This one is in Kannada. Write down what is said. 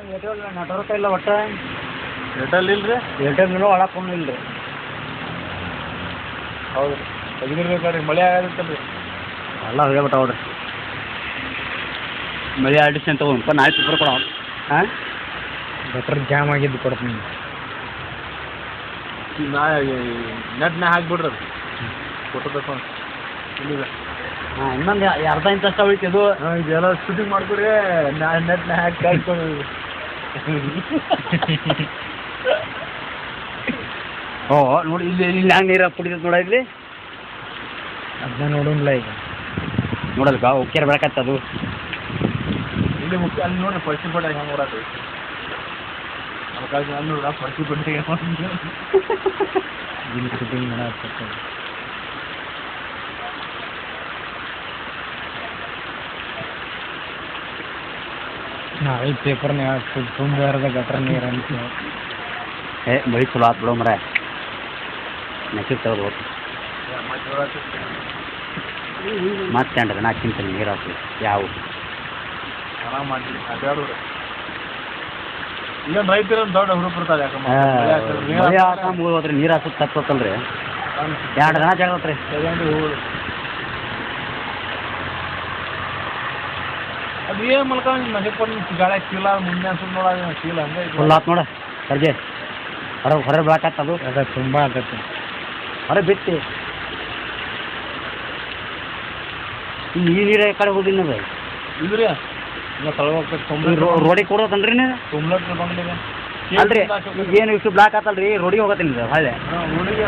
ಏರ್ಟೆಲ್ ನೆಟ್ವರ್ಕ್ ಇಲ್ಲ ಒಟ್ಟು ಏರ್ಟೆಲ್ ಇಲ್ಲ ರೀ ಏರ್ಟೆಲ್ ಒಳಗೆ ಫೋನ್ ಇಲ್ಲ ರೀ. ಹೌದು ತೆಗಿದಿರ್ಬೇಕಾದ್ರೆ ಮಳೆ ಆಗತ್ತಲ್ಲ ರೀ ಎಲ್ಲ ಹೋಗ್ಬಿಟ್ಟು ನೋಡ್ರಿ ಮಳೆ ಆಡಿಸಿ ಅಂತ ಹೋಗ್ಪ ನಾಳೆ ಪೇಪರ್ ಕೊಡ ಹಾಂ ಗಟ್ರ ಜಾಮ್ ಆಗಿದ್ದು ಕೊಡ್ತೀನಿ ನಾ ನೆಟ್ನ ಹಾಕ್ಬಿಡ್ರಿ ಅದು ಫೋಟೋ ಇಲ್ಲಿದೆ ಹಾಂ ಇನ್ನೊಂದು ಅರ್ಧ ಇಂಚ್ ಅಷ್ಟು ಉಳಿತು ಇದು ಹಾಂ ಇದೆಲ್ಲ ಶೂಟಿಂಗ್ ಮಾಡ್ಕೊಡ್ರಿ ನೆಟ್ನ ಹಾಕಿ ಕಾಯ್ಕೊಂಡು ಓ ನೋಡಿ ಇಲ್ಲಿ ಇಲ್ಲಿ ಹ್ಯಾಂಗೆ ನೀರು ಕುಡಿತೈತೆ ನೋಡ ಇಲ್ಲಿ ಅದನ್ನ ನೋಡೋಣ ಈಗ ನೋಡಲ್ಕ ಉಕ್ಕಿರ ಬೆಳಕತ್ತ ಅದು ಇಲ್ಲಿ ಮುಖ್ಯ ಅಲ್ಲಿ ನೋಡ್ರಿ ಫಸ್ಟ್ ಪಟ ಹೆಂಗೆ ನೋಡತ್ರಿ ಅದಕ್ಕಾಗಿ ಅಲ್ಲಿ ನೋಡ್ರ ಫಸ್ಟ್ ಪಟ್ಟಿಗೆ ಇಲ್ಲಿ ಶೂಟಿಂಗ್ ಮಾಡಕ್ಕೆ ನಾಳೆ ಪೇಪರ್ನ ತುಂಬ ಇರೋದ ಗಟ್ರ ನೀರು ಅಂತ ಏ ಮಳಿ ಚಲೋ ಆತ್ ಬಿಡೋ ಮರ ನೆಕ್ಸ್ಟ್ ತೆಗೆದು ಹೋಗ್ತು ಮತ್ತೆ ಅಂಟದ ನಾ ಚಿಂತನೆ ನೀರು ಹಾಕ್ಲಿ ಯಾವ ಆರಾಮ ಮಾಡ್ತೀವಿ ಅಡ್ಡಾಡೋರು ಈಗ ರೈತರ ದೊಡ್ಡ ಹುಡುಗ ಬರ್ತಾರೆ ಮಳೆ ಹಾಕ ಮುಗಿದೋದ್ರಿ ನೀರು ಹಾಕೋದು ತಪ್ಪತ್ತಲ್ರಿ 2 ದಿನ ಜಾಗತ್ರಿ ಅದು ಏನು ಮಲ್ಕ ಮನೆ ಕೊಟ್ಟು ಗಾಳಿ ಚೀಲ ಮುಂದೆ ಅನ್ಸುತ್ತೆ ನೋಡ ಚೀಲ ಹಂಗೆ ಫುಲ್ ಆತು ನೋಡ ಸರ್ಜೆ ಹೊರ ಬೆಳಕತ್ತ ಅದು ಅದ ತುಂಬ ಆಗತ್ತೆ ಹೊರ ಬಿತ್ತಿ ಈ ನೀರು ಕಡೆ ಹೋಗಿನ ಇದ್ರಿ ಇಲ್ಲ ತಳಗೋಗ್ಬೇಕು ರೋಡಿಗೆ ಕೊಡೋತನ್ರಿ ನೀವು ತುಂಬ್ಲಟ್ರಿ ಬಂದಿದೆ ಅಲ್ರಿ ಏನು ಇಷ್ಟು ಬ್ಲಾಕ್ ಆತಲ್ರಿ ರೋಡಿಗೆ ಹೋಗತ್ತೀನಿ ಸರ್ ಹಳೆ ರೋಡಿಗೆ